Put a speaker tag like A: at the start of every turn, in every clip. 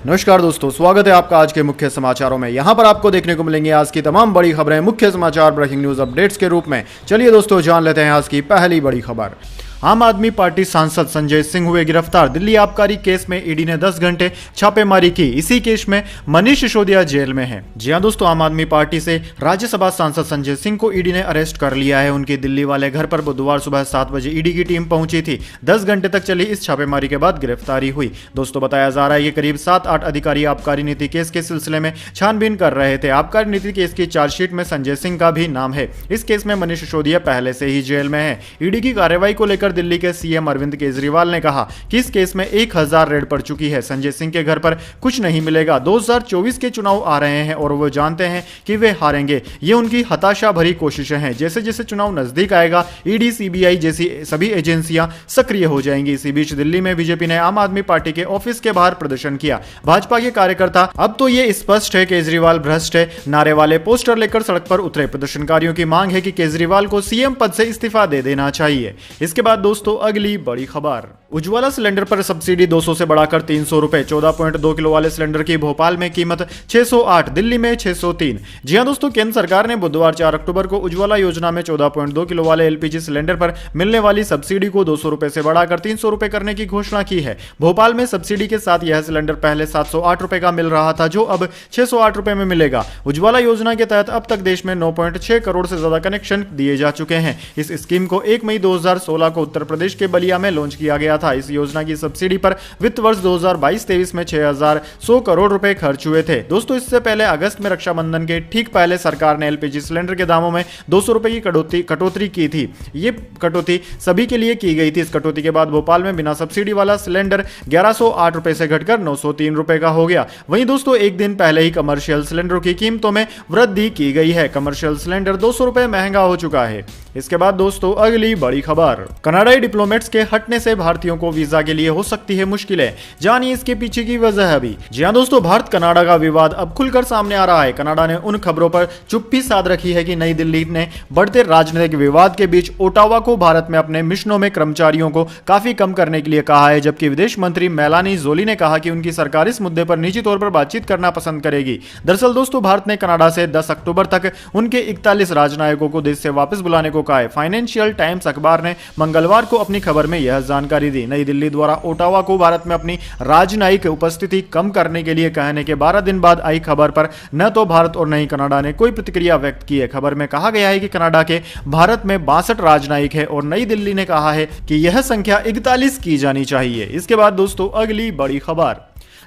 A: नमस्कार दोस्तों, स्वागत है आपका आज के मुख्य समाचारों में। यहां पर आपको देखने को मिलेंगे आज की तमाम बड़ी खबरें मुख्य समाचार ब्रेकिंग न्यूज अपडेट्स के रूप में। चलिए दोस्तों, जान लेते हैं आज की पहली बड़ी खबर। आम आदमी पार्टी सांसद संजय सिंह हुए गिरफ्तार। दिल्ली आबकारी केस में ईडी ने 10 घंटे छापेमारी की। इसी केस में मनीष सिसोदिया जेल में है। जी हां दोस्तों, आम आदमी पार्टी से राज्यसभा सांसद संजय सिंह को ईडी ने अरेस्ट कर लिया है। उनके दिल्ली वाले घर पर बुधवार सुबह 7 बजे ईडी की टीम पहुंची थी। 10 घंटे तक चली इस छापेमारी के बाद गिरफ्तारी हुई। दोस्तों, बताया जा रहा है कि करीब 7-8 अधिकारी आबकारी नीति केस के सिलसिले में छानबीन कर रहे थे। आबकारी नीति केस की चार्जशीट में संजय सिंह का भी नाम है। इस केस में मनीष सिसोदिया पहले से ही जेल में है। ईडी की कार्रवाई को लेकर दिल्ली के सीएम अरविंद केजरीवाल ने कहा कि इस केस में 1000 रेड पड़ चुकी है। संजय सिंह के घर पर कुछ नहीं मिलेगा। 2024 के चुनाव आ रहे हैं और वो जानते हैं कि वे हारेंगे। ये उनकी हताशा भरी कोशिशें हैं। जैसे जैसे चुनाव नजदीक आएगा, ईडी, सीबीआई जैसी सभी एजेंसियां सक्रिय हो जाएंगी। इसी बीच दिल्ली में बीजेपी ने आम आदमी पार्टी के ऑफिस के बाहर प्रदर्शन किया। भाजपा के कार्यकर्ता अब तो ये स्पष्ट है केजरीवाल भ्रष्ट है नारे वाले पोस्टर लेकर सड़क पर उतरे। प्रदर्शनकारियों की मांग है कि केजरीवाल को सीएम पद से इस्तीफा दे देना चाहिए। इसके बाद दोस्तों, अगली बड़ी खबर। उज्ज्वला सिलेंडर पर सब्सिडी 200 से बढ़ाकर 300 रुपए। 14.2 किलो वाले सिलेंडर की भोपाल में कीमत 608, दिल्ली में 603। जी हां दोस्तों, केंद्र सरकार ने बुधवार 4 अक्टूबर को उज्ज्वला योजना में 14.2 किलो वाले एलपीजी सिलेंडर पर मिलने वाली सब्सिडी को 200 रुपए से बढ़ाकर 300 रुपए करने की घोषणा की है। भोपाल में सब्सिडी के साथ यह सिलेंडर पहले 708 रुपए का मिल रहा था, जो अब 608 रुपए में मिलेगा। उज्ज्वला योजना के तहत अब तक देश में 9.6 करोड़ से ज्यादा कनेक्शन दिए जा चुके हैं। इस स्कीम को 1 मई 2016 को उत्तर प्रदेश के बलिया में लॉन्च किया गया था। इस योजना की सब्सिडी पर वित्त वर्ष 2022-23 में 6100 करोड़ रुपए खर्च हुए थे। दोस्तों, इससे पहले अगस्त में रक्षाबंधन के ठीक पहले सरकार ने एलपीजी सिलेंडर के दामों में 200 रुपए की कटौती की थी। ये कटौती सभी के लिए की गई थी। इस कटौती के बाद भोपाल में बिना सब्सिडी वाला सिलेंडर 1108 रुपए से घटकर 903 रुपए का हो गया। वहीं दोस्तों, एक दिन पहले ही कमर्शियल सिलेंडरों की कीमतों में वृद्धि की गई है। कमर्शियल सिलेंडर 200 रुपए महंगा हो चुका है। इसके बाद दोस्तों, अगली बड़ी खबर। कनाडाई डिप्लोमेट्स के हटने से भारतीयों को वीजा के लिए हो सकती है मुश्किलें। जानिए इसके पीछे की वजह अभी। जी हां दोस्तों, भारत कनाडा का विवाद अब खुलकर सामने आ रहा है। कनाडा ने उन खबरों पर चुप्पी साध रखी है कि नई दिल्ली ने बढ़ते राजनीतिक विवाद के बीच ओटावा को भारत में अपने मिशनों में कर्मचारियों को काफी कम करने के लिए कहा है, जबकि विदेश मंत्री मेलानी जोली ने कहा कि उनकी सरकार इस मुद्दे पर निजी तौर पर बातचीत करना पसंद करेगी। दरअसल दोस्तों, भारत ने कनाडा से 10 अक्टूबर तक उनके 41 राजनयिकों को देश से वापस बुलाने को कहा है। फाइनेंशियल टाइम्स अखबार ने मंगलवार को अपनी खबर में यह जानकारी दी। नई दिल्ली द्वारा ओटावा को भारत में अपनी राजनयिक उपस्थिति कम करने के लिए कहने के 12 दिन बाद आई खबर पर न तो भारत और न ही कनाडा ने कोई प्रतिक्रिया व्यक्त की है। खबर में कहा गया है कि कनाडा के भारत में 62 राजनयिक है और नई दिल्ली ने कहा है कि यह संख्या 41 की जानी चाहिए। इसके बाद दोस्तों, अगली बड़ी खबर।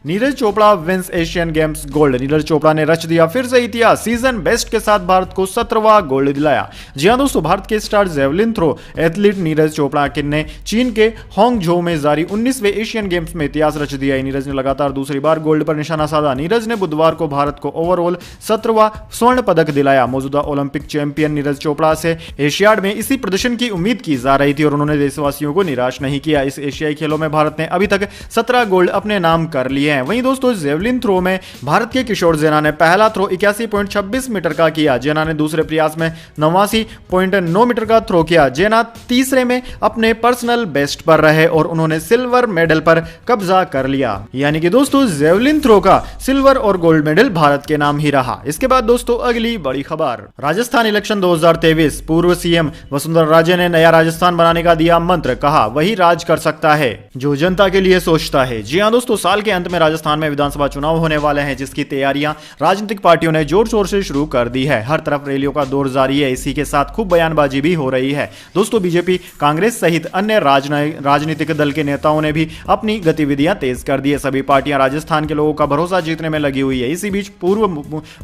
A: Neeraj Chopra wins Asian Games gold. Neeraj Chopra ने रच दिया फिर से इतिहास। सीजन बेस्ट के साथ भारत को 17वां गोल्ड दिलाया। जी हां दोस्तों, भारत के star javelin throw athlete Neeraj Chopra ने चीन के हांगझोउ में जारी 19वें एशियन गेम्स में इतिहास रच दिया। नीरज ने लगातार दूसरी बार गोल्ड पर निशाना साधा। नीरज ने बुधवार को भारत को ओवरऑल 17वां स्वर्ण पदक दिलाया। मौजूदा ओलंपिक चैंपियन नीरज चोपड़ा से एशियाड में इसी प्रदर्शन की उम्मीद की जा रही थी और उन्होंने देशवासियों को निराश नहीं किया। इस एशियाई खेलों में भारत ने अभी तक 17 गोल्ड अपने नाम कर लिए हैं। वहीं दोस्तों, जेवलिन थ्रो में भारत के किशोर जेना ने पहला थ्रो 81.26 मीटर का किया। जेना ने दूसरे प्रयास में 89.9 मीटर का थ्रो किया। जेना तीसरे में अपने पर्सनल बेस्ट पर रहे और उन्होंने सिल्वर मेडल पर कब्जा कर लिया। यानी कि दोस्तों, जेवलिन थ्रो का सिल्वर और गोल्ड मेडल भारत के नाम ही रहा। इसके बाद दोस्तों, अगली बड़ी खबर। राजस्थान इलेक्शन 2023। पूर्व सीएम वसुंधरा राजे ने नया राजस्थान बनाने का दिया मंत्र। कहा वही राज कर सकता है जो जनता के लिए सोचता है। जी हां दोस्तों, साल के अंत में राजस्थान में विधानसभा चुनाव होने वाले हैं, जिसकी तैयारियां राजनीतिक पार्टियों ने जोर शोर से शुरू कर दी है। हर तरफ रैलियों का दौर जारी है। इसी के साथ खूब बयानबाजी भी हो रही है। दोस्तों, बीजेपी, कांग्रेस सहित अन्य राजनीतिक दल के नेताओं ने भी अपनी गतिविधियां तेज कर दी है। सभी पार्टियां राजस्थान के लोगों का भरोसा जीतने में लगी हुई है। इसी बीच पूर्व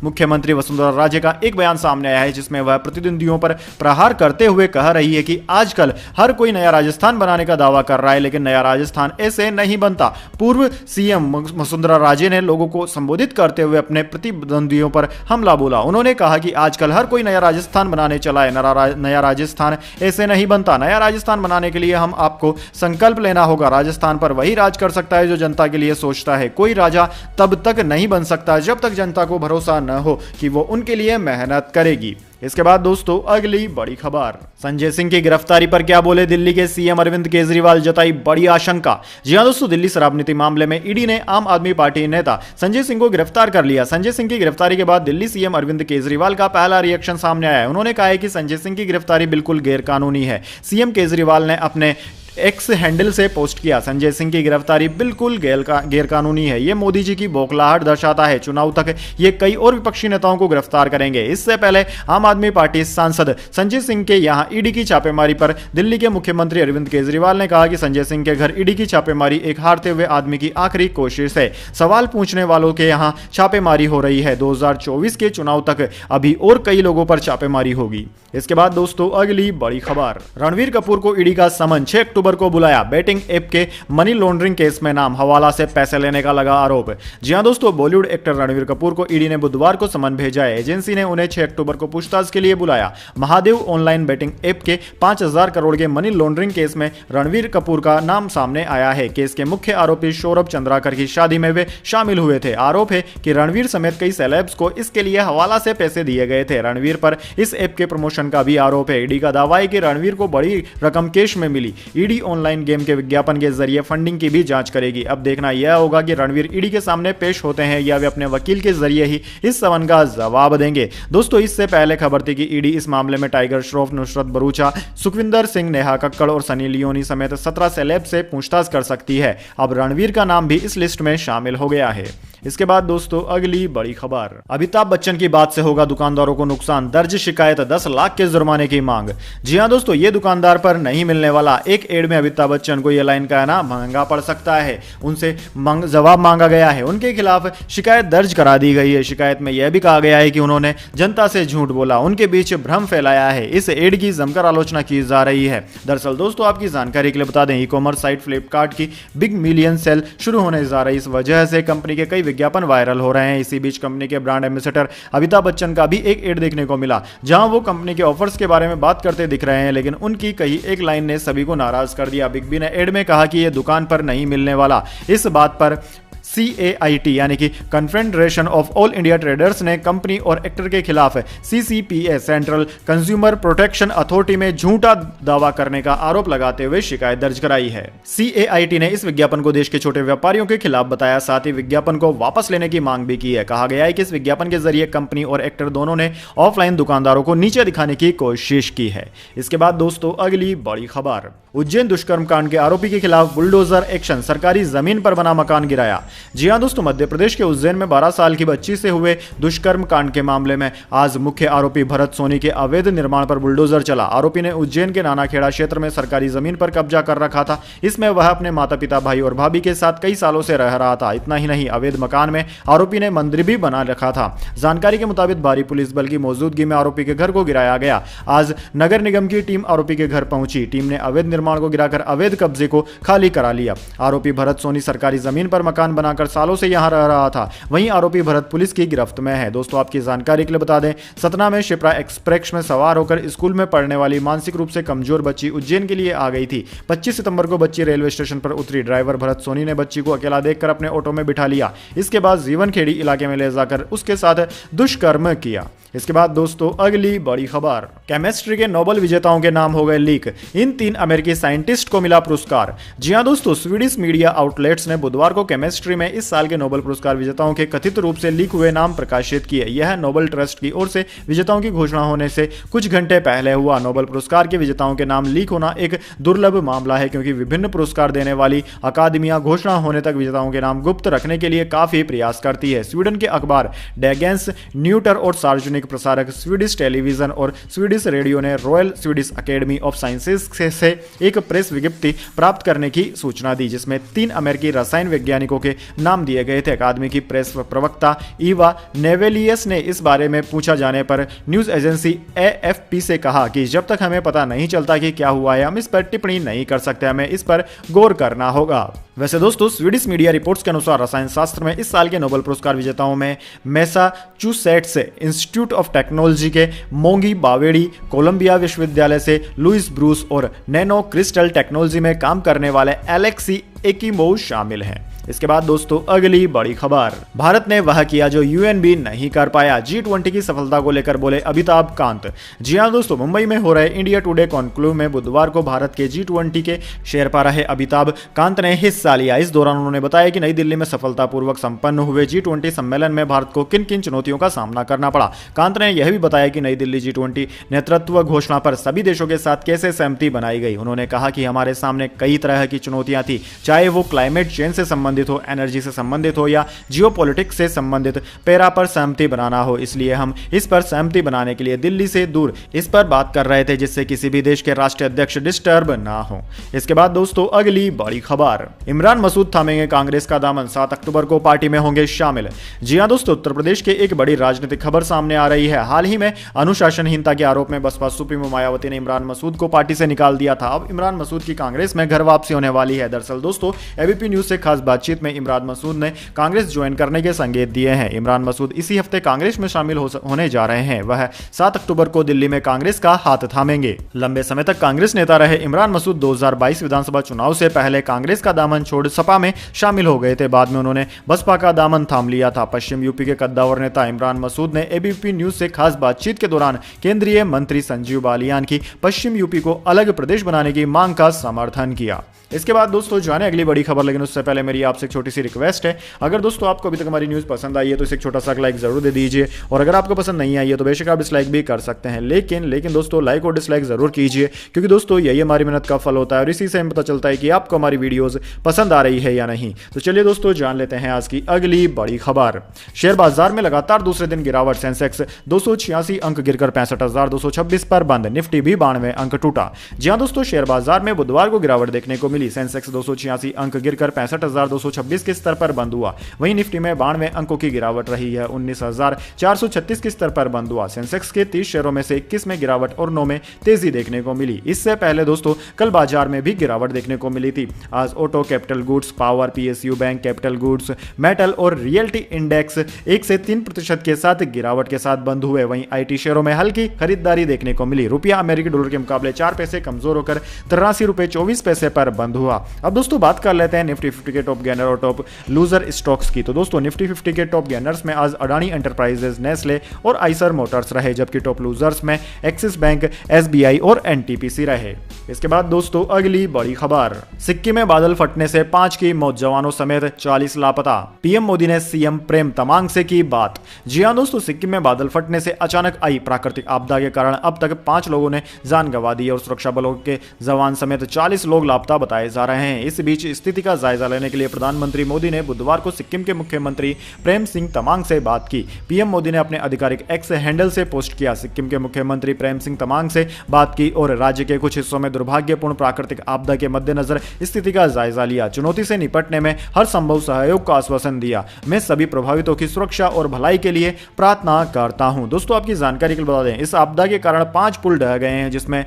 A: मुख्यमंत्री वसुंधरा राजे का एक बयान सामने आया है, जिसमें वह प्रतिद्वंदियों पर प्रहार करते हुए कह रही है कि आजकल हर कोई नया राजस्थान बनाने का दावा कर रहा है, लेकिन नया राजस्थान ऐसे नहीं बनता। पूर्व सीएम वसुंधरा राजे ने लोगों को संबोधित करते हुए अपने प्रतिद्वंदियों पर हमला बोला। उन्होंने कहा कि आजकल हर कोई नया राजस्थान बनाने चला है। नया राजस्थान ऐसे नहीं बनता। नया राजस्थान बनाने के लिए हम आपको संकल्प लेना होगा। राजस्थान पर वही राज कर सकता है जो जनता के लिए सोचता है। कोई राजा तब तक नहीं बन सकता जब तक जनता को भरोसा न हो कि वो उनके लिए मेहनत करेगी। इसके बाद दोस्तों अगली बड़ी खबर, संजय सिंह की गिरफ्तारी पर क्या बोले दिल्ली के सीएम अरविंद केजरीवाल, जताई बड़ी आशंका। जी हां दोस्तों, दिल्ली शराब नीति मामले में ईडी ने आम आदमी पार्टी नेता संजय सिंह को गिरफ्तार कर लिया। संजय सिंह की गिरफ्तारी के बाद दिल्ली सीएम अरविंद केजरीवाल का पहला रिएक्शन सामने आया है। उन्होंने कहा है कि संजय सिंह की गिरफ्तारी बिल्कुल गैरकानूनी है। सीएम केजरीवाल ने अपने एक्स हैंडल से पोस्ट किया, संजय सिंह की गिरफ्तारी बिल्कुल गैरकानूनी है। ये मोदी जी की बौखलाहट दर्शाता है। चुनाव तक ये कई और विपक्षी नेताओं को गिरफ्तार करेंगे। इससे पहले आम आदमी पार्टी सांसद संजय सिंह के यहां ईडी की छापेमारी पर दिल्ली के मुख्यमंत्री अरविंद केजरीवाल ने कहा कि संजय सिंह के घर ईडी की छापेमारी एक हारते हुए आदमी की आखिरी कोशिश है। सवाल पूछने वालों के यहां छापेमारी हो रही है। 2024 के चुनाव तक अभी और कई लोगों पर छापेमारी होगी। इसके बाद दोस्तों अगली बड़ी खबर, रणवीर कपूर को ईडी का समन, 6 अक्टूबर को बुलाया। बैटिंग ऐप के मनी लॉन्ड्रिंग केस में नाम हवाला से पैसे लेने का लगा आरोप। जी हां दोस्तों, बॉलीवुड एक्टर रणवीर कपूर को ईडी ने बुधवार को समन भेजा है। एजेंसी ने उन्हें 6 अक्टूबर को पूछताछ के लिए बुलाया। महादेव ऑनलाइन बैटिंग ऐप के 5000 करोड़ के मनी लॉन्ड्रिंग केस में रणवीर कपूर का नाम सामने आया है। केस के मुख्य आरोपी सौरभ चंद्राकर की शादी में वे शामिल हुए थे। आरोप है कि रणवीर समेत कई सेलेब्स को इसके लिए हवाला से पैसे दिए गए थे। रणवीर पर इस ऐप के प्रमोशन का भी आरोप है। ईडी का दावा है कि रणवीर को बड़ी रकम कैश में मिली। ईडी ऑनलाइन गेम के विज्ञापन के जरिए फंडिंग की भी जांच करेगी। अब देखना यह होगा कि रणवीर ईडी के सामने पेश होते हैं या वे अपने वकील के जरिए ही इस समन का जवाब देंगे। दोस्तों, इससे पहले खबर थी कि ईडी इस मामले में टाइगर श्रॉफ, नुसरत भरूचा, सुखविंदर सिंह, नेहा कक्कड़ और सनी लियोनी समेत 17 सेलेब से पूछताछ कर सकती है। अब रणवीर का नाम भी इस लिस्ट में शामिल हो गया है। इसके बाद दोस्तों अगली बड़ी खबर, अमिताभ बच्चन की बात से होगा दुकानदारों को नुकसान, दर्ज शिकायत, 10 लाख के जुर्माने की मांग। जी हां दोस्तों, ये दुकानदार पर नहीं मिलने वाला। एक एड में अमिताभ बच्चन को यह लाइन कहना महंगा पड़ सकता है। उनसे जवाब मांगा गया है। उनके खिलाफ शिकायत दर्ज करा दी गई है। शिकायत में यह भी कहा गया है कि उन्होंने जनता से झूठ बोला, उनके बीच भ्रम फैलाया है। इस एड की जमकर आलोचना की जा रही है। दरअसल दोस्तों, आपकी जानकारी के लिए बता दें, ई कॉमर्स साइट फ्लिपकार्ट की बिग मिलियन सेल शुरू होने जा रही। इस वजह से कंपनी के कई विज्ञापन वायरल हो रहे हैं। इसी बीच कंपनी के ब्रांड एम्बेसडर अमिताभ बच्चन का भी एक एड देखने को मिला, जहां वो कंपनी के ऑफर्स के बारे में बात करते दिख रहे हैं, लेकिन उनकी कही एक लाइन ने सभी को नाराज कर दिया। बिग बी ने एड में कहा कि यह दुकान पर नहीं मिलने वाला। इस बात पर CAIT यानी कि confederation of all India traders ने कंपनी और एक्टर के खिलाफ CCPA central consumer protection authority में झूठा दावा करने का आरोप लगाते हुए शिकायत दर्ज कराई है। CAIT ने इस विज्ञापन को देश के छोटे व्यापारियों के खिलाफ बताया, साथ ही विज्ञापन को वापस लेने की मांग भी की है। कहा गया है कि इस विज्ञापन के जरिए कंपनी और एक्टर दोनों ने ऑफलाइन दुकानदारों को नीचे दिखाने की कोशिश की है। इसके बाद दोस्तों अगली बड़ी खबर, उज्जैन दुष्कर्म कांड के आरोपी के खिलाफ बुलडोजर एक्शन, सरकारी जमीन पर बना मकान गिराया। जी हां दोस्तों, मध्य प्रदेश के उज्जैन में 12 साल की बच्ची से हुए दुष्कर्म कांड के मामले में आज मुख्य आरोपी भरत सोनी के अवैध निर्माण पर बुलडोजर चला। आरोपी ने उज्जैन के नानाखेड़ा क्षेत्र में सरकारी जमीन पर कब्जा कर रखा था। इसमें वह अपने माता पिता, भाई और भाभी के साथ कई सालों से रह रहा था। इतना ही नहीं, अवैध मकान में आरोपी ने मंदिर भी बना रखा था। जानकारी के मुताबिक भारी पुलिस बल की मौजूदगी में आरोपी के घर को गिराया गया। आज नगर निगम की टीम आरोपी के घर पहुंची। टीम ने अवैध निर्माण को गिराकर अवैध कब्जे को खाली करा लिया। आरोपी भरत सोनी सरकारी जमीन पर मकान बनाकर सालों से यहां रह रहा था। वहीं आरोपी भरत पुलिस की गिरफ्त में है। दोस्तों, आपकी जानकारी के लिए बता दें, सतना में शिप्रा एक्सप्रेस में सवार होकर स्कूल में पढ़ने वाली मानसिक रूप से कमजोर बच्ची उज्जैन के लिए आ गई थी। 25 सितंबर को बच्ची रेलवे स्टेशन पर उतरी। ड्राइवर भरत सोनी ने बच्ची को अकेला देखकर अपने ऑटो में बिठा लिया। इसके बाद जीवन खेड़ी इलाके में ले जाकर उसके साथ दुष्कर्म किया। इसके बाद दोस्तों अगली बड़ी खबर, केमिस्ट्री के नोबेल विजेताओं के नाम हो गए लीक। इन 3 अमेरिकी साइंटिस्ट को मिला पुरस्कार। जी हां दोस्तों, स्वीडिश मीडिया आउटलेट्स ने बुधवार को केमिस्ट्री में इस साल के नोबेल पुरस्कार विजेताओं के कथित रूप से लीक हुए नाम प्रकाशित किए। यह नोबेल ट्रस्ट की ओर से विजेताओं की घोषणा होने से कुछ घंटे पहले हुआ। नोबेल पुरस्कार के विजेताओं के नाम लीक होना एक दुर्लभ मामला है, क्योंकि विभिन्न पुरस्कार देने वाली अकादमियां घोषणा होने तक विजेताओं के नाम गुप्त रखने के लिए काफी प्रयास करती है। स्वीडन के अखबार डेगेंस न्यूटर और सार्वजनिक प्रसारक स्वीडिश टेलीविजन और स्वीडिश रेडियो ने royal Swedish academy of sciences से एक प्रेस विज्ञप्ति प्राप्त करने की सूचना दी, जिसमें 3 अमेरिकी रसायन वैज्ञानिकों के नाम दिए गए थे। अकादमी की प्रेस प्रवक्ता ईवा नेवेलियस ने इस बारे में पूछा जाने पर न्यूज एजेंसी AFP से कहा कि जब तक हमें पता नहीं चलता कि क्या हुआ है, हम इस पर टिप्पणी नहीं कर सकते, हमें इस पर गौर करना होगा। वैसे दोस्तों, स्वीडिश मीडिया रिपोर्ट्स के अनुसार रसायन शास्त्र में इस साल के नोबेल पुरस्कार विजेताओं में मैसाचुसेट्स इंस्टीट्यूट ऑफ टेक्नोलॉजी के मोंगी बावेडी, कोलंबिया विश्वविद्यालय से लुइस ब्रूस और नैनो क्रिस्टल टेक्नोलॉजी में काम करने वाले एलेक्सी एकिमोव शामिल हैं। इसके बाद दोस्तों अगली बड़ी खबर, भारत ने वह किया जो यूएन भी नहीं कर पाया, G20 की सफलता को लेकर बोले अमिताभ कांत। जी हां दोस्तों, मुंबई में हो रहे इंडिया टुडे कॉन्क्लेव में बुधवार को भारत के G20 के शेरपा रहे अमिताभ कांत ने हिस्सा लिया। इस दौरान उन्होंने बताया कि नई दिल्ली में सफलतापूर्वक संपन्न हुए G20 सम्मेलन में भारत को किन किन चुनौतियों का सामना करना पड़ा। कांत ने यह भी बताया कि नई दिल्ली G20 नेतृत्व घोषणा पर सभी देशों के साथ कैसे सहमति बनाई गई। उन्होंने कहा कि हमारे सामने कई तरह की चुनौतियां थी, चाहे वो क्लाइमेट चेंज से संबंधित हो, एनर्जी से संबंधित हो या जियोपॉलिटिक्स से संबंधित पैरा पर सहमति बनाना हो। इसलिए हम इस पर सहमति बनाने के लिए दिल्ली से दूर इस पर बात कर रहे थे जिससे किसी भी देश के राष्ट्रीय अध्यक्ष डिस्टर्ब ना हो। इसके बाद दोस्तों अगली बड़ी खबर, इमरान मसूद थामेंगे कांग्रेस का दामन, 7 अक्टूबर को पार्टी में होंगे शामिल। जी हां दोस्तों, उत्तर प्रदेश के एक बड़ी राजनीतिक खबर सामने आ रही है। हाल ही में अनुशासनहीनता के आरोप में बसपा सुप्रीमो मायावती ने इमरान मसूद को पार्टी से निकाल दिया था। अब इमरान मसूद की कांग्रेस में घर वापसी होने वाली है। दरअसल दोस्तों, एबीपी न्यूज से खास बातचीत में इमरान मसूद ने कांग्रेस ज्वाइन करने के संकेत दिए हैं। इमरान मसूद इसी हफ्ते कांग्रेस में शामिल होने जा रहे हैं। वह 7 अक्टूबर को दिल्ली में कांग्रेस का हाथ थामेंगे। लंबे समय तक कांग्रेस नेता रहे इमरान मसूद 2022 विधानसभा चुनाव से पहले कांग्रेस का दामन छोड़ सपा में शामिल हो गए थे। बाद में उन्होंने बसपा का दामन थाम लिया था। पश्चिम यूपी के कद्दावर नेता इमरान मसूद ने एबीपी न्यूज से खास बातचीत के दौरान केंद्रीय मंत्री संजीव बालियान की पश्चिम यूपी को अलग प्रदेश बनाने की मांग का समर्थन किया। इसके बाद दोस्तों जाने अगली बड़ी खबर, लेकिन उससे पहले मेरी आपसे एक छोटी सी रिक्वेस्ट है, अगर दोस्तों आपको अभी तक हमारी न्यूज़ पसंद आई है तो इसे एक छोटा सा लाइक जरूर दे दीजिए, और अगर आपको पसंद नहीं आई है तो बेशक आप डिसलाइक भी कर सकते हैं, लेकिन दोस्तों लाइक और डिसलाइक जरूर कीजिए, क्योंकि दोस्तों यही हमारी मेहनत का फल होता है और इसी से हमें पता चलता है कि आपको हमारी वीडियोज पसंद आ रही है या नहीं। तो चलिए दोस्तों जान लेते हैं आज की अगली बड़ी खबर। शेयर बाजार में लगातार दूसरे दिन गिरावट, सेंसेक्स 286 अंक गिरकर 65,226 पर बंद, निफ्टी भी 92 अंक टूटा। जी हां दोस्तों, शेयर बाजार में बुधवार को गिरावट देखने को मिली। सेंसेक्स 286 अंक गिरकर 65,226 के स्तर पर बंद हुआ। वहीं निफ्टी में 92 अंकों की गिरावट रही है, 19,436 के स्तर पर बंद हुआ। सेंसेक्स के 30 शेयरों में से 21 में गिरावट और 9 में तेजी देखने को मिली। इससे पहले दोस्तों कल बाजार में भी गिरावट देखने को मिली थी। आज auto, capital goods, power, PSU bank, capital goods, metal और रियल्टी इंडेक्स 1 से 3% के साथ गिरावट के साथ बंद हुए। वहीं आईटी शेयरों में हल्की खरीदारी देखने को मिली। रुपया अमेरिकी डॉलर के मुकाबले 4 पैसे कमजोर होकर 83 रुपए 24 पैसे पर बंद हुआ। अब दोस्तों बात कर लेते हैं निफ्टी 50 के टॉप गेनर और टॉप लूजर स्टॉक्स की। तो दोस्तों निफ्टी 50 के टॉप गेनर्स में आज अडानी एंटरप्राइजेज, नेस्ले और आइसर मोटर्स रहे, जबकि टॉप लूजर्स में एक्सिस बैंक, एसबीआई और एनटीपीसी रहे। इसके बाद दोस्तों अगली बड़ी खबर, सिक्किम में बादल फटने से 5 की मौत, जवानों समेत 40 लापता। पीएम मोदी ने सीएम प्रेम तमांग से की बात। जी हां दोस्तों, सिक्किम में बादल फटने से अचानक आई प्राकृतिक आपदा के कारण अब तक 5 लोगों ने जान गंवा दी और सुरक्षा बलों के जवान समेत 40 लोग लापता बताए जा रहे हैं। इस बीच स्थिति का जायजा लेने के लिए प्रधानमंत्री मोदी ने बुधवार को सिक्किम के मुख्यमंत्री प्रेम सिंह तमांग से बात की। पीएम मोदी ने अपने आधिकारिक एक्स हैंडल से पोस्ट किया। सिक्किम के मुख्यमंत्री प्रेम सिंह तमांग से बात की और राज्य के कुछ हिस्सों में दुर्भाग्यपूर्ण प्राकृतिक आपदा के मद्देनजर स्थिति का जायजा लिया। चुनौती से निपटने में हर संभव सहयोग का आश्वासन दिया। मैं सभी प्रभावितों की सुरक्षा और भलाई के लिए प्रार्थना करता हूं। दोस्तों आपकी जानकारी के लिए बता दें, इस आपदा के कारण 5 पुल ढह गए हैं, जिसमें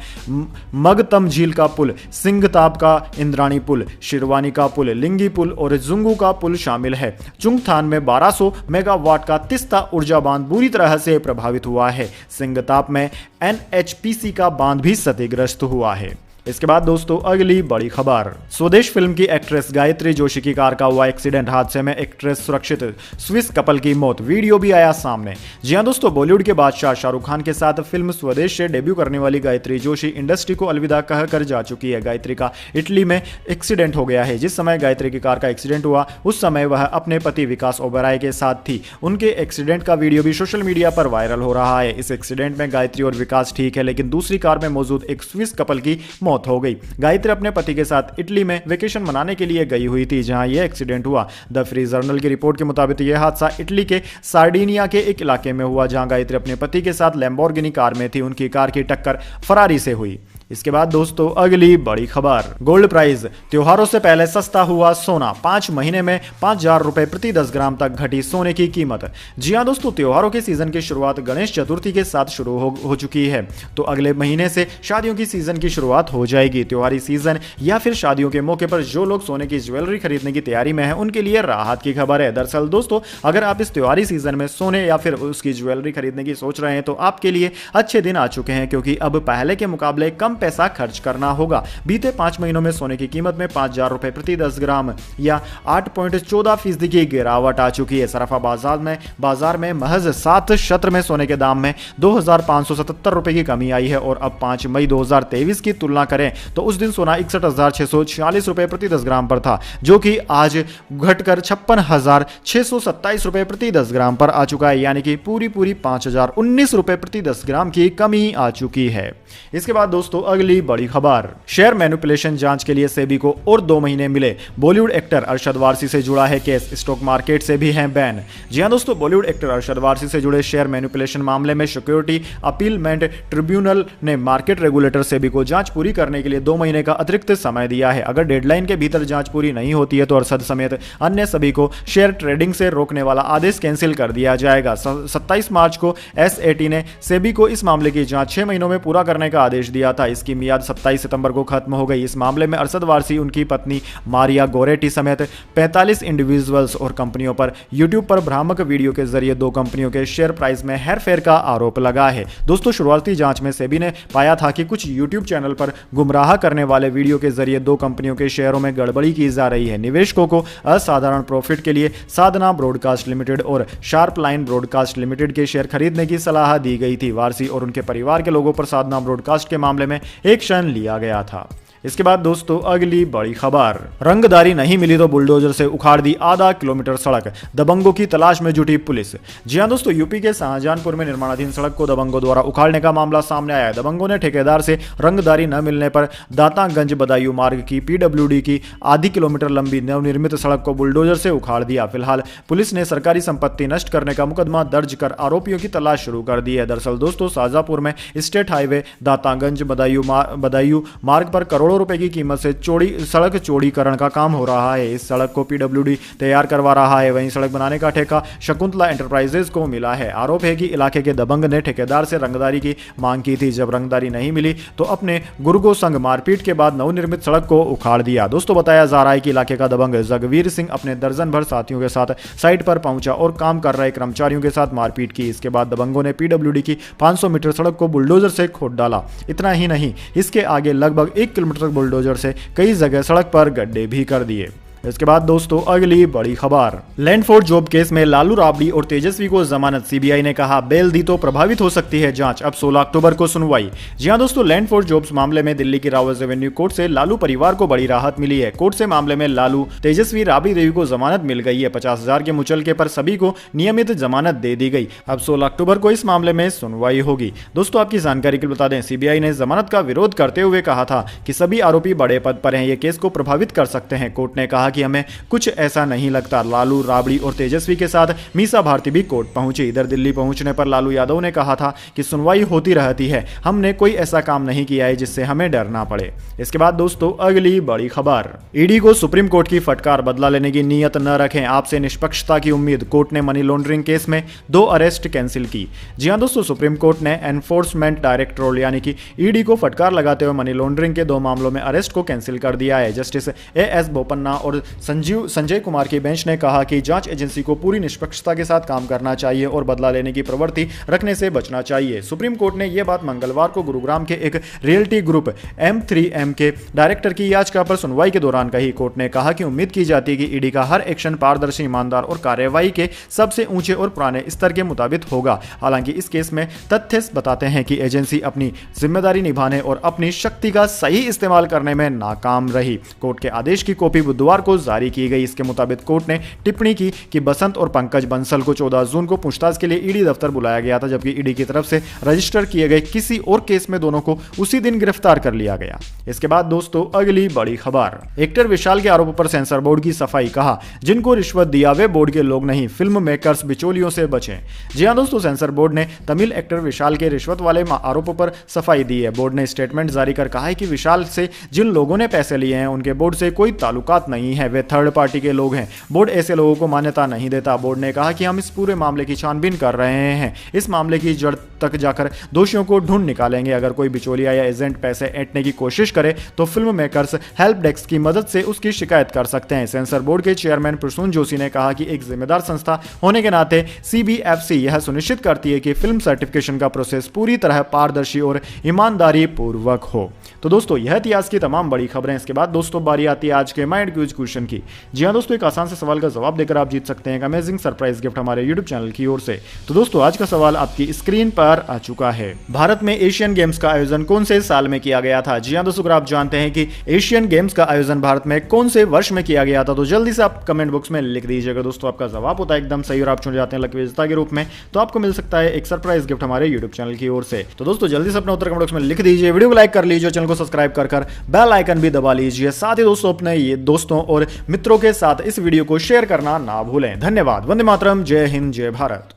A: मगतम झील का पुल, सिंगताप का इंद्राणी पुल, शिरवानी का पुल, लिंगी पुल और जुंगू का पुल शामिल है। चुंगथान में 1200 मेगावाट का तिस्ता ऊर्जा बांध बुरी तरह से प्रभावित हुआ है। सिंगताप में एनएचपीसी का बांध भी क्षतिग्रस्त हुआ है। इसके बाद दोस्तों अगली बड़ी खबर, स्वदेश फिल्म की एक्ट्रेस गायत्री जोशी की कार का हुआ एक्सीडेंट, हादसे में एक्ट्रेस सुरक्षित, स्विस कपल की मौत, वीडियो भी आया सामने। जी हां दोस्तों, बॉलीवुड के बादशाह शाहरुख खान के साथ फिल्म स्वदेश से डेब्यू करने वाली गायत्री जोशी इंडस्ट्री को अलविदा कहकर जा चुकी है। गायत्री का इटली में एक्सीडेंट हो गया है। जिस समय गायत्री की कार का एक्सीडेंट हुआ उस समय वह अपने पति विकास ओबेरॉय के साथ थी। उनके एक्सीडेंट का वीडियो भी सोशल मीडिया पर वायरल हो रहा है। इस एक्सीडेंट में गायत्री और विकास ठीक है, लेकिन दूसरी कार में मौजूद एक स्विस कपल की मौत हो गई। गायत्री अपने पति के साथ इटली में वेकेशन मनाने के लिए गई हुई थी, जहां यह एक्सीडेंट हुआ। द फ्री जर्नल की रिपोर्ट के मुताबिक यह हादसा इटली के सार्डिनिया के एक इलाके में हुआ, जहां गायत्री अपने पति के साथ लैम्बोर्गिनी कार में थी। उनकी कार की टक्कर फरारी से हुई। इसके बाद दोस्तों अगली बड़ी खबर, गोल्ड प्राइस, त्योहारों से पहले सस्ता हुआ सोना, 5 महीने में 5,000 रुपए प्रति 10 ग्राम तक घटी सोने की कीमत। जी हां दोस्तों, त्योहारों के सीजन की शुरुआत गणेश चतुर्थी के साथ शुरू हो चुकी है, तो अगले महीने से शादियों की सीजन की शुरुआत हो जाएगी। त्योहारी सीजन या फिर शादियों के मौके पर जो लोग सोने की ज्वेलरी खरीदने की तैयारी में है उनके लिए राहत की खबर है। दरअसल दोस्तों, अगर आप इस त्योहारी सीजन में सोने या फिर उसकी ज्वेलरी खरीदने की सोच रहे हैं तो आपके लिए अच्छे दिन आ चुके हैं, क्योंकि अब पहले के मुकाबले कम पैसा खर्च करना होगा। बीते 5 महीनों में सोने की कीमत में 5,000 रुपए प्रति 10 ग्राम या 8.14% की गिरावट आ चुकी है। सराफा बाजार में महज 7 सत्र में सोने के दाम में 2,577 रुपए की कमी आई है और अब 5 मई 2023 की तुलना करें तो उस दिन सोना 61,646 रुपए प्रति 10 ग्राम पर था, जो कि आज घटकर 56,627 रुपए प्रति 10 ग्राम पर आ चुका है, यानी कि पूरी 5,019 रुपए प्रति 10 ग्राम की कमी आ चुकी है। इसके बाद दोस्तों अगली बड़ी खबर, शेयर मैनिपुलेशन जांच के लिए सेबी को और 2 महीने मिले। बॉलीवुड एक्टर अरशद वारसी से जुड़ा है केस, स्टॉक मार्केट से भी है बैन। जी हां दोस्तों, बॉलीवुड एक्टर अरशद वारसी से जुड़े शेयर मैनिपुलेशन मामले में सिक्योरिटी अपीलमेंट ट्रिब्यूनल ने मार्केट रेगुलेटर सेबी को जांच पूरी करने के लिए 2 महीने का अतिरिक्त समय दिया है। अगर डेडलाइन के भीतर जांच पूरी नहीं होती है तो अरशद समेत अन्य सभी को शेयर ट्रेडिंग से रोकने वाला आदेश कैंसिल कर दिया जाएगा। 27 मार्च को SAT ने सेबी को इस मामले की जांच 6 महीनों में पूरा करने का आदेश दिया था। इसकी मियाद 27 सितंबर को खत्म हो गई। इस मामले में अरशद वारसी, उनकी पत्नी मारिया गोरेटी समेत 45 इंडिविजुअल्स और कंपनियों पर यूट्यूब पर भ्रामक वीडियो के जरिए 2 कंपनियों के शेयर प्राइस में हेरफेर का आरोप लगा है। दोस्तों, शुरुआती जांच में सेबी ने पाया था कि कुछ यूट्यूब चैनल पर गुमराह करने वाले वीडियो के जरिए 2 कंपनियों के शेयरों में गड़बड़ी की जा रही है। निवेशकों को असाधारण प्रॉफिट के लिए साधना ब्रॉडकास्ट लिमिटेड और शार्प लाइन ब्रॉडकास्ट लिमिटेड के शेयर खरीदने की सलाह दी गई थी। वारसी और उनके परिवार के लोगों पर साधना ब्रॉडकास्ट के मामले में एक्शन लिया गया था। इसके बाद दोस्तों अगली बड़ी खबर, रंगदारी नहीं मिली तो बुलडोजर से उखाड़ दी आधा किलोमीटर सड़क, दबंगों की तलाश में जुटी पुलिस। जी हां दोस्तों, यूपी के शाहजहांपुर में निर्माणाधीन सड़क को दबंगों द्वारा उखाड़ने का मामला सामने आया है। दबंगों ने ठेकेदार से रंगदारी न मिलने पर दातागंज बदायूं मार्ग की PWD की आधी किलोमीटर लंबी नवनिर्मित सड़क को बुलडोजर से उखाड़ दिया। फिलहाल पुलिस ने सरकारी संपत्ति नष्ट करने का मुकदमा दर्ज कर आरोपियों की तलाश शुरू कर दी है। दरअसल दोस्तों, शाहजहांपुर में स्टेट हाईवे दातागंज बदायूं मार्ग पर करोड़ों रुपए की कीमत से सड़क चौड़ीकरण का काम हो रहा है। इस सड़क को PWD तैयार करवा रहा है। वहीं सड़क बनाने का ठेका शकुंतला एंटरप्राइजेज को मिला है। आरोप है कि इलाके के दबंग ने ठेकेदार से रंगदारी की मांग की थी। जब रंगदारी नहीं मिली तो अपने गुर्गों संग मारपीट के बाद नवनिर्मित सड़क को उखाड़ दिया। दोस्तों, बताया जा रहा है कि इलाके का दबंग जगवीर सिंह अपने दर्जन भर साथियों के साथ साइट पर पहुंचा और काम कर रहे कर्मचारियों के साथ मारपीट की। इसके बाद दबंगों ने PWD की 500 मीटर सड़क को बुलडोजर से खोद डाला। इतना ही नहीं, इसके आगे लगभग 1 किलोमीटर बुलडोजर से कई जगह सड़क पर गड्ढे भी कर दिए। इसके बाद दोस्तों अगली बड़ी खबर, लैंडफोर्ड जॉब केस में लालू राबड़ी और तेजस्वी को जमानत, सीबीआई ने कहा बेल दी तो प्रभावित हो सकती है जांच, अब 16 अक्टूबर को सुनवाई। जी हां दोस्तों, लैंडफोर्ड जॉब्स मामले में दिल्ली की रावत रेवेन्यू कोर्ट से लालू परिवार को बड़ी राहत मिली है। कोर्ट से मामले में लालू, तेजस्वी, राबड़ी देवी को जमानत मिल गई है। 50,000 के मुचलके पर सभी को नियमित जमानत दे दी गई। अब 16 अक्टूबर को इस मामले में सुनवाई होगी। दोस्तों, आपकी जानकारी के लिए बता दें, सीबीआई ने जमानत का विरोध करते हुए कहा था कि सभी आरोपी बड़े पद पर हैं, ये केस को प्रभावित कर सकते हैं। कोर्ट ने कहा कि हमें कुछ ऐसा नहीं लगता। लालू, राबड़ी और तेजस्वी के साथ मीसा भारती भी कोर्ट पहुंची। इधर दिल्ली पहुंचने पर लालू यादव ने कहा था कि सुनवाई होती रहती है, हमने कोई ऐसा काम नहीं किया है जिससे हमें डरना पड़े। इसके बाद दोस्तों अगली बड़ी खबर, ईडी को सुप्रीम कोर्ट की फटकार, बदला लेने की नीयत न रखें, आपसे निष्पक्षता की उम्मीद। कोर्ट ने मनी लॉन्ड्रिंग केस में 2 अरेस्ट कैंसिल की। जी हां दोस्तों, सुप्रीम कोर्ट ने एनफोर्समेंट डायरेक्टरेट यानी कि ईडी को फटकार लगाते हुए मनी लॉन्ड्रिंग के 2 मामलों में अरेस्ट को कैंसिल कर दिया है। जस्टिस AS बोपन्ना और संजय कुमार की बेंच ने कहा कि जांच एजेंसी को पूरी निष्पक्षता के साथ काम करना चाहिए और बदला लेने की प्रवृत्ति रखने से बचना चाहिए। सुप्रीम कोर्ट ने यह बात मंगलवार को गुरुग्राम के एक रियल्टी ग्रुप M3M के डायरेक्टर की याचिका पर सुनवाई के दौरान कही। कोर्ट ने कहा कि उम्मीद की जाती है कि ईडी का हर एक्शन पारदर्शी, ईमानदार और कार्यवाही के सबसे ऊंचे और पुराने स्तर के मुताबिक होगा। हालांकि इस केस में तथ्य बताते हैं कि एजेंसी अपनी जिम्मेदारी निभाने और अपनी शक्ति का सही इस्तेमाल करने में नाकाम रही। कोर्ट के आदेश की कॉपी बुधवार को जारी की गई। इसके मुताबिक कोर्ट ने टिप्पणी की कि बसंत और पंकज बंसल को 14 जून को पूछताछ के लिए ईडी दफ्तर बुलाया गया था, जबकि ईडी की तरफ से रजिस्टर किए गए किसी और केस में दोनों को उसी दिन गिरफ्तार कर लिया गया। इसके बाद दोस्तों अगली बड़ी खबर, एक्टर विशाल के आरोपों पर सेंसर बोर्ड की सफाई, कहा जिनको रिश्वत दिया वे बोर्ड के लोग नहीं, फिल्म मेकर्स बिचौलियों से बचें। जी हां दोस्तों, सेंसर बोर्ड ने तमिल एक्टर विशाल के रिश्वत वाले आरोपों पर सफाई दी है। बोर्ड ने स्टेटमेंट जारी कर कहा है कि विशाल से जिन लोगों ने पैसे लिए हैं उनके बोर्ड से कोई ताल्लुकात नहीं है, वे थर्ड पार्टी के लोग हैं। बोर्ड ऐसे लोगों को मान्यता नहीं देता। बोर्ड ने कहा कि हम इस पूरे मामले की छानबीन कर रहे हैं, इस मामले की जड़ तक जाकर दोषियों को ढूंढ निकालेंगे। अगर कोई बिचौलिया या एजेंट पैसे ऐंठने की कोशिश करे तो फिल्म मेकर्स हेल्प डेस्क की मदद से उसकी शिकायत कर सकते हैं। सेंसर बोर्ड के चेयरमैन प्रसून जोशी ने कहा कि एक जिम्मेदार संस्था होने के नाते CBFC यह सुनिश्चित करती है कि फिल्म सर्टिफिकेशन का प्रोसेस पूरी तरह पारदर्शी और ईमानदारी पूर्वक हो। तो दोस्तों यह थी आज की तमाम बड़ी खबरें। इसके बाद दोस्तों बारी आती है आज के माइंड क्विज क्वेश्चन की। जी हाँ दोस्तों, एक आसान से सवाल का जवाब देकर आप जीत सकते हैं एक अमेजिंग सरप्राइज गिफ्ट हमारे यूट्यूब चैनल की ओर से। तो दोस्तों आज का सवाल आपकी स्क्रीन पर आ चुका है। भारत में एशियन गेम्स का आयोजन कौन से साल में किया गया था? जी हाँ दोस्तों, अगर आप जानते हैं कि एशियन गेम्स का आयोजन भारत में कौन से वर्ष में किया गया था तो जल्दी से आप कमेंट बॉक्स में लिख दीजिएगा। दोस्तों आपका जवाब होता है एकदम सही और आप चुन जाते हैं लकी विजेता के रूप में, तो आपको मिल सकता है एक सरप्राइज गिफ्ट हमारे यूट्यूब चैनल की ओर से। तो दोस्तों जल्दी से अपना उत्तर कमेंट बॉक्स में लिख दीजिए, वीडियो को लाइक कर लीजिए, चैनल को सब्सक्राइब कर बेल आइकन भी दबा लीजिए। साथ ही दोस्तों अपने ये दोस्तों और मित्रों के साथ इस वीडियो को शेयर करना ना भूलें। धन्यवाद। वंदे मातरम। जय हिंद, जय भारत।